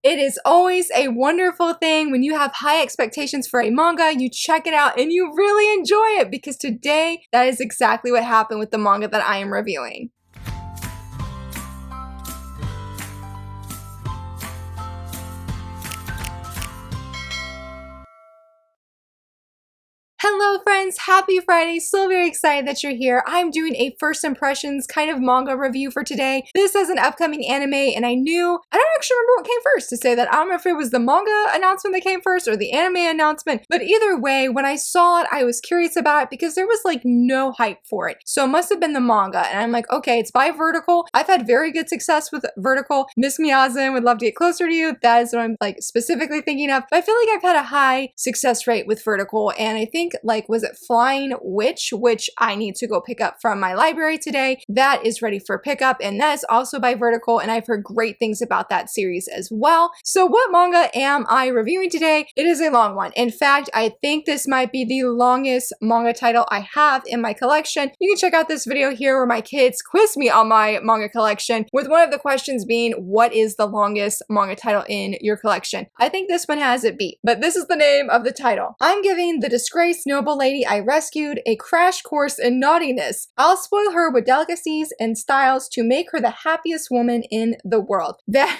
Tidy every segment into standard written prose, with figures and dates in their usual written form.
It is always a wonderful thing when you have high expectations for a manga, you check it out and you really enjoy it, because today that is exactly what happened with the manga that I am reviewing. Hello friends, happy Friday. So very excited that you're here. I'm doing a first impressions kind of manga review for today. This is an upcoming anime, and I don't actually remember what came first to say that. I don't know if it was the manga announcement that came first or the anime announcement, but either way, when I saw it, I was curious about it because there was like no hype for it. So it must have been the manga, and I'm like, okay, it's by Vertical. I've had very good success with Vertical. Miss Miyazin, would love to get closer to you. That is what I'm like specifically thinking of. But I feel like I've had a high success rate with Vertical, and I think like, was it Flying Witch, which I need to go pick up from my library today. That is ready for pickup, and that is also by Vertical, and I've heard great things about that series as well. So what manga am I reviewing today? It is a long one. In fact, I think this might be the longest manga title I have in my collection. You can check out this video here where my kids quiz me on my manga collection, with one of the questions being, what is the longest manga title in your collection? I think this one has it beat, but this is the name of the title. I'm giving the disgraced noble lady I rescued a crash course in naughtiness. I'll spoil her with delicacies and styles to make her the happiest woman in the world. That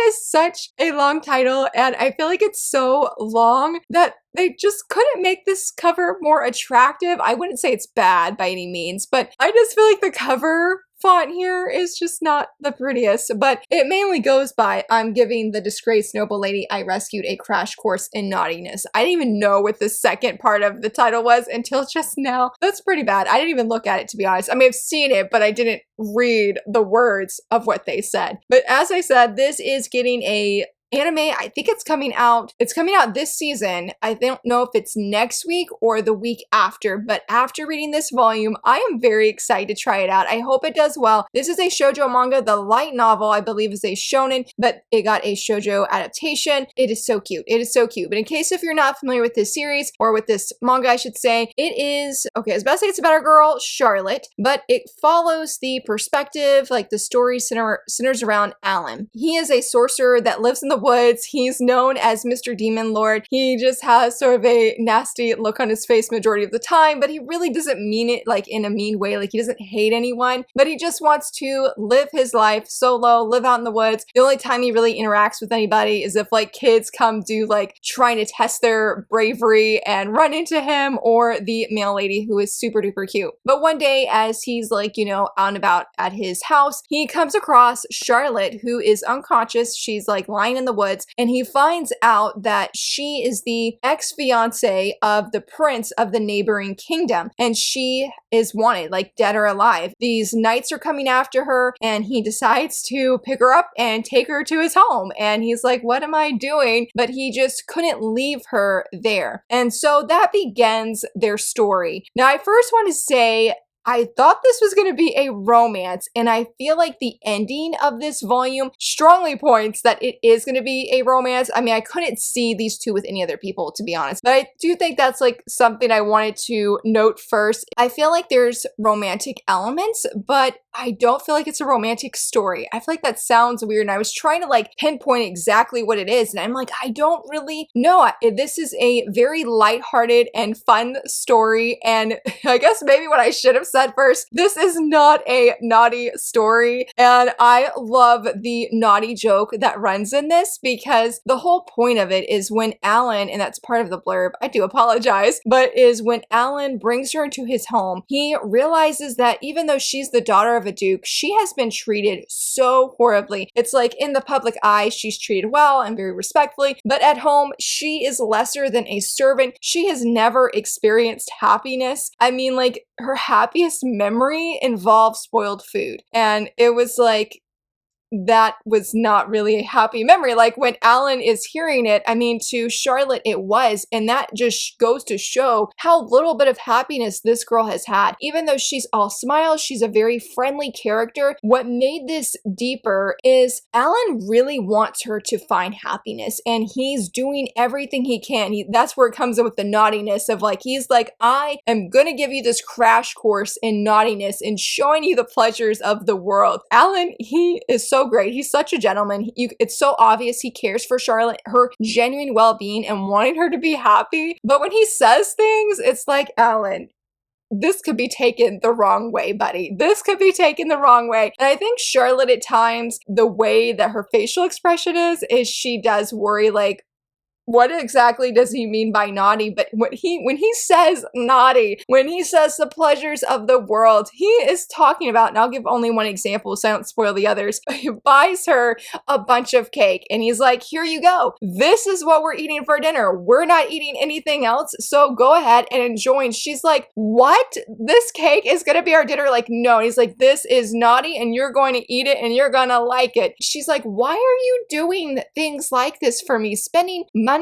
is such a long title, and I feel like it's so long that they just couldn't make this cover more attractive. I wouldn't say it's bad by any means, but I just feel like the cover font here is just not the prettiest, but it mainly goes by, I'm giving the disgraced noble lady I rescued a crash course in naughtiness. I didn't even know what the second part of the title was until just now. That's pretty bad. I didn't even look at it, to be honest. I mean, I've seen it, but I didn't read the words of what they said. But as I said, this is getting a anime. I think it's coming out. It's coming out this season. I don't know if it's next week or the week after, but after reading this volume, I am very excited to try it out. I hope it does well. This is a shoujo manga. The light novel, I believe, is a shonen, but it got a shoujo adaptation. It is so cute. It is so cute. But in case if you're not familiar with this series, or with this manga, I should say, it is, okay, I was about to say it's about a girl, Charlotte, but it follows the perspective, like the story centers around Alan. He is a sorcerer that lives in the woods. He's known as Mr. Demon Lord. He just has sort of a nasty look on his face majority of the time, but he really doesn't mean it like in a mean way. Like, he doesn't hate anyone, but he just wants to live his life solo, live out in the woods. The only time he really interacts with anybody is if like kids come do like trying to test their bravery and run into him, or the mail lady who is super duper cute. But one day, as he's like, you know, out and about at his house, he comes across Charlotte, who is unconscious. She's like lying in the woods, and he finds out that she is the ex-fiance of the prince of the neighboring kingdom, and she is wanted, like dead or alive. These knights are coming after her, and he decides to pick her up and take her to his home, and he's like, what am I doing? But he just couldn't leave her there. And so that begins their story. Now, I first want to say, I thought this was going to be a romance, and I feel like the ending of this volume strongly points that it is going to be a romance. I mean, I couldn't see these two with any other people, to be honest, but I do think that's like something I wanted to note first. I feel like there's romantic elements, but I don't feel like it's a romantic story. I feel like that sounds weird, and I was trying to like pinpoint exactly what it is, and I'm like, I don't really know. This is a very lighthearted and fun story, and I guess maybe what I should have said first, this is not a naughty story, and I love the naughty joke that runs in this, because the whole point of it is when Alan, and that's part of the blurb, I do apologize, but is when Alan brings her into his home, he realizes that even though she's the daughter of a duke, she has been treated so horribly. It's like in the public eye, she's treated well and very respectfully, but at home, she is lesser than a servant. She has never experienced happiness. I mean, like, her happiest memory involved spoiled food. And it was like, that was not really a happy memory. Like when Alan is hearing it, I mean, to Charlotte it was, and that just goes to show how little bit of happiness this girl has had. Even though she's all smiles, she's a very friendly character. What made this deeper is Alan really wants her to find happiness, and he's doing everything he can. That's where it comes in with the naughtiness of like, he's like, I am gonna give you this crash course in naughtiness and showing you the pleasures of the world. Alan, he is so so great. He's such a gentleman. It's so obvious he cares for Charlotte, her genuine well-being and wanting her to be happy. But when he says things, it's like, Alan, this could be taken the wrong way, buddy. This could be taken the wrong way. And I think Charlotte at times, the way that her facial expression is she does worry, like, what exactly does he mean by naughty? But when he says naughty, when he says the pleasures of the world, he is talking about, and I'll give only one example so I don't spoil the others. He buys her a bunch of cake and he's like, here you go. This is what we're eating for dinner. We're not eating anything else, so go ahead and enjoy. And she's like, what? This cake is gonna be our dinner? Like, no. And he's like, this is naughty and you're going to eat it and you're gonna like it. She's like, why are you doing things like this for me? Spending money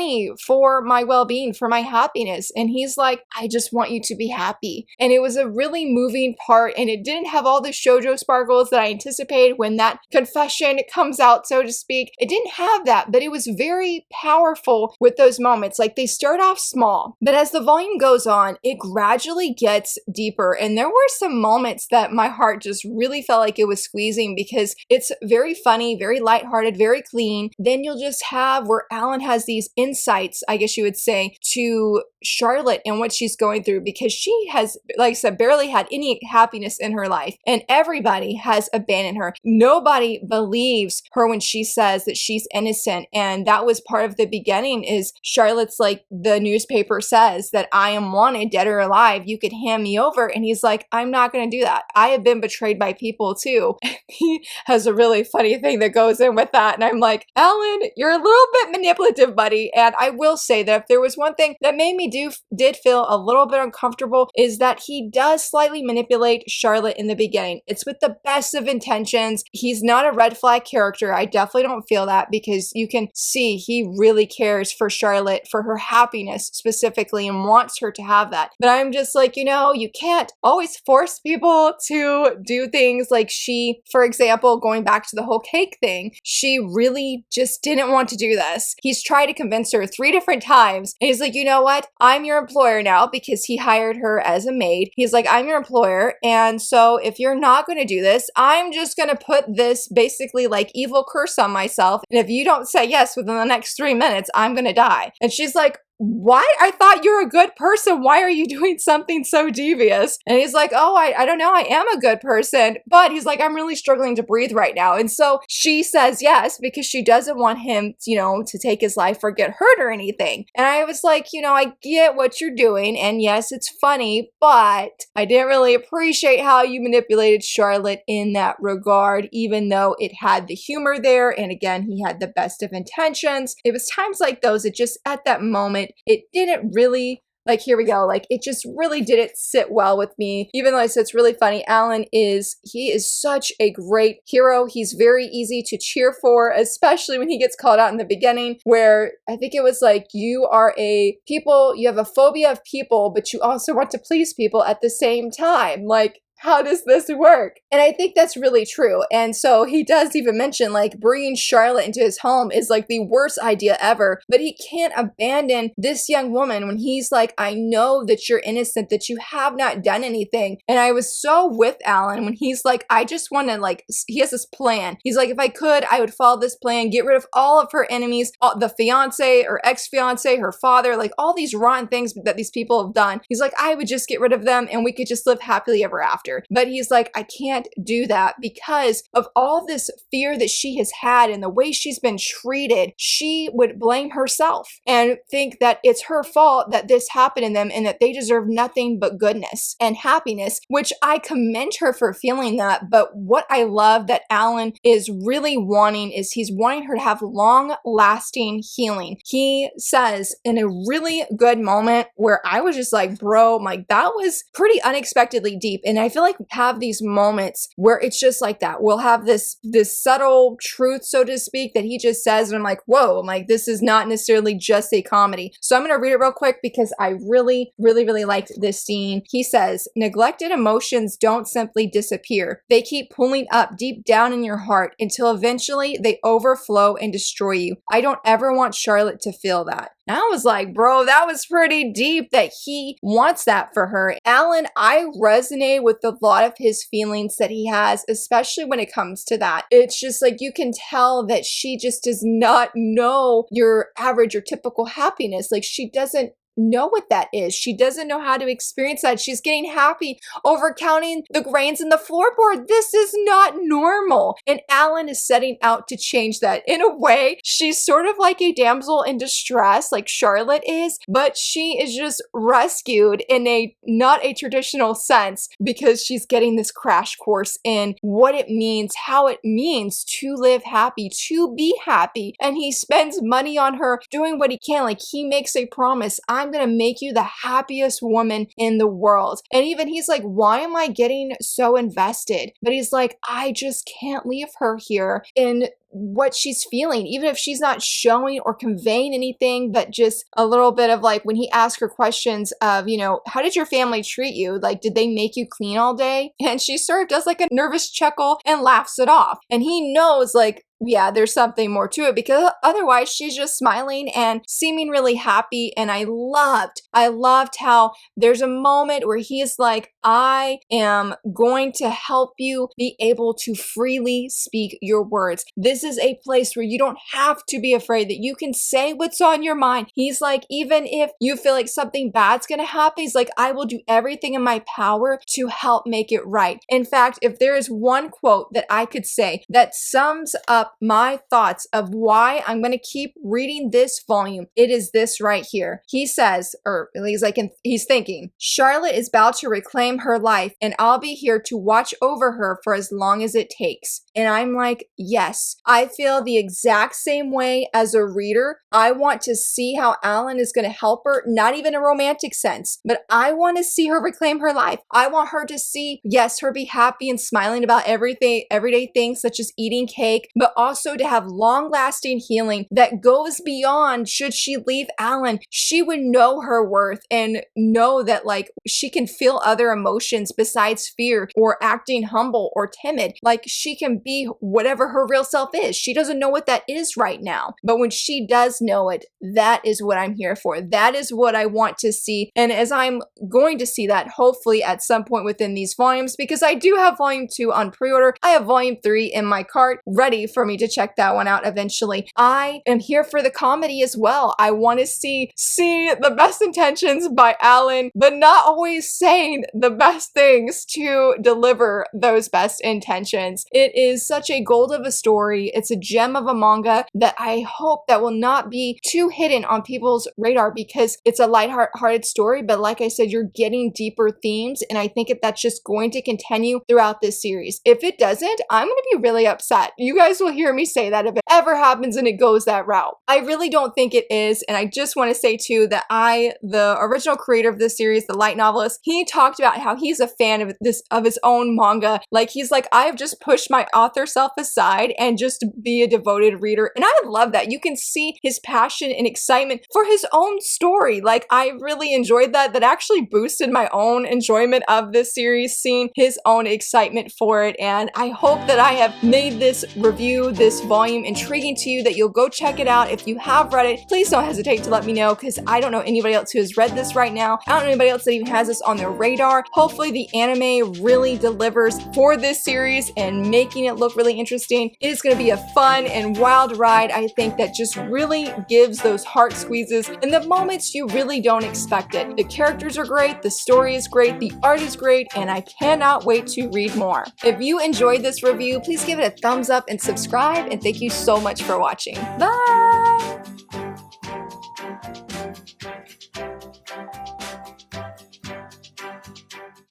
for my well-being, for my happiness. And he's like, I just want you to be happy. And it was a really moving part, and it didn't have all the shoujo sparkles that I anticipated when that confession comes out, so to speak. It didn't have that, but it was very powerful with those moments. Like, they start off small, but as the volume goes on, it gradually gets deeper. And there were some moments that my heart just really felt like it was squeezing, because it's very funny, very lighthearted, very clean. Then you'll just have where Alan has these insights, I guess you would say, to Charlotte and what she's going through, because she has, like I said, barely had any happiness in her life, and everybody has abandoned her. Nobody believes her when she says that she's innocent. And that was part of the beginning, is Charlotte's like, the newspaper says that I am wanted, dead or alive, you could hand me over. And he's like, I'm not going to do that. I have been betrayed by people too. He has a really funny thing that goes in with that, and I'm like, Alan, you're a little bit manipulative, buddy. And I will say that if there was one thing that made me did feel a little bit uncomfortable, is that he does slightly manipulate Charlotte in the beginning. It's with the best of intentions. He's not a red flag character. I definitely don't feel that, because you can see he really cares for Charlotte, for her happiness specifically, and wants her to have that. But I'm just like, you know, you can't always force people to do things. Like, she, for example, going back to the whole cake thing, she really just didn't want to do this. He's tried to convince her 3 different times, and he's like, you know what? I'm your employer now, because he hired her as a maid. He's like, I'm your employer, and so if you're not going to do this, I'm just going to put this basically like evil curse on myself, and if you don't say yes within the next 3 minutes, I'm going to die. And she's like, why? I thought you're a good person. Why are you doing something so devious? And he's like, oh, I don't know. I am a good person. But he's like, I'm really struggling to breathe right now. And so she says yes, because she doesn't want him, you know, to take his life or get hurt or anything. And I was like, you know, I get what you're doing. And yes, it's funny, but I didn't really appreciate how you manipulated Charlotte in that regard, even though it had the humor there. And again, he had the best of intentions. It was times like those, it just, at that moment, it didn't really, like, here we go, like, it just really didn't sit well with me. Even though I said it's really funny, Alan he is such a great hero. He's very easy to cheer for, especially when he gets called out in the beginning, where I think it was like, you have a phobia of people, but you also want to please people at the same time. Like, how does this work? And I think that's really true. And so he does even mention, like, bringing Charlotte into his home is like the worst idea ever, but he can't abandon this young woman when he's like, I know that you're innocent, that you have not done anything. And I was so with Alan when he's like, I just want to, like, he has this plan. He's like, if I could, I would follow this plan, get rid of all of her enemies, the fiance or ex-fiance, her father, like all these rotten things that these people have done. He's like, I would just get rid of them and we could just live happily ever after. But he's like, I can't do that because of all this fear that she has had and the way she's been treated. She would blame herself and think that it's her fault that this happened in them and that they deserve nothing but goodness and happiness, which I commend her for feeling that. But what I love that Alan is really wanting is he's wanting her to have long-lasting healing. He says in a really good moment where I was just like, bro, like, that was pretty unexpectedly deep. And I feel like we have these moments where it's just like that. We'll have this subtle truth, so to speak, that he just says, and I'm like, whoa, I'm like, this is not necessarily just a comedy. So I'm going to read it real quick because I really, really, really liked this scene. He says, neglected emotions don't simply disappear. They keep pulling up deep down in your heart until eventually they overflow and destroy you. I don't ever want Charlotte to feel that. And I was like, bro, that was pretty deep that he wants that for her. Alan, I resonate with a lot of his feelings that he has, especially when it comes to that. It's just like you can tell that she just does not know your average or typical happiness. Like she doesn't know what that is. She doesn't know how to experience that. She's getting happy over counting the grains in the floorboard. This is not normal. And Alan is setting out to change that. In a way, she's sort of like a damsel in distress, like Charlotte is, but she is just rescued in a not a traditional sense because she's getting this crash course in what it means, how it means to live happy, to be happy. And he spends money on her doing what he can. Like he makes a promise, I'm gonna make you the happiest woman in the world. And even he's like, why am I getting so invested? But he's like, I just can't leave her here in what she's feeling, even if she's not showing or conveying anything, but just a little bit of like when he asks her questions of, you know, how did your family treat you? Like, did they make you clean all day? And she sort of does like a nervous chuckle and laughs it off. And he knows like, yeah, there's something more to it because otherwise she's just smiling and seeming really happy. And I loved how there's a moment where he is like, I am going to help you be able to freely speak your words. This is a place where you don't have to be afraid, that you can say what's on your mind. He's like, even if you feel like something bad's gonna happen, he's like, I will do everything in my power to help make it right. In fact, if there is one quote that I could say that sums up my thoughts of why I'm going to keep reading this volume, it is this right here. He says, or he's like, he's thinking, Charlotte is about to reclaim her life and I'll be here to watch over her for as long as it takes. And I'm like, yes, I feel the exact same way as a reader. I want to see how Alan is going to help her, not even in a romantic sense, but I want to see her reclaim her life. I want her to see, yes, her be happy and smiling about everything, everyday things such as eating cake, but also to have long-lasting healing that goes beyond should she leave Alan. She would know her worth and know that like she can feel other emotions besides fear or acting humble or timid. Like she can be whatever her real self is. She doesn't know what that is right now, but when she does know it, that is what I'm here for. That is what I want to see. And as I'm going to see that hopefully at some point within these volumes, because I do have volume 2 on pre-order, I have volume 3 in my cart ready for me to check that one out eventually. I am here for the comedy as well. I want to see the best intentions by Alan, but not always saying the best things to deliver those best intentions. It is such a gold of a story. It's a gem of a manga that I hope that will not be too hidden on people's radar because it's a lighthearted story, but like I said, you're getting deeper themes, and I think that's just going to continue throughout this series. If it doesn't, I'm going to be really upset. You guys will hear me say that if it ever happens and it goes that route. I really don't think it is, and I just want to say too that the original creator of this series, the light novelist, he talked about how he's a fan of his own manga. Like he's like, I've just pushed my author self aside and just be a devoted reader, and I love that. You can see his passion and excitement for his own story. Like I really enjoyed that. That actually boosted my own enjoyment of this series, seeing his own excitement for it. And I hope that I have made this review, this volume, intriguing to you, that you'll go check it out. If you have read it, please don't hesitate to let me know because I don't know anybody else who has read this right now. I don't know anybody else that even has this on their radar. Hopefully the anime really delivers for this series and making it look really interesting. It is going to be a fun and wild ride, I think, that just really gives those heart squeezes in the moments you really don't expect it. The characters are great, the story is great, the art is great, and I cannot wait to read more. If you enjoyed this review, please give it a thumbs up and subscribe, and thank you so much for watching. Bye!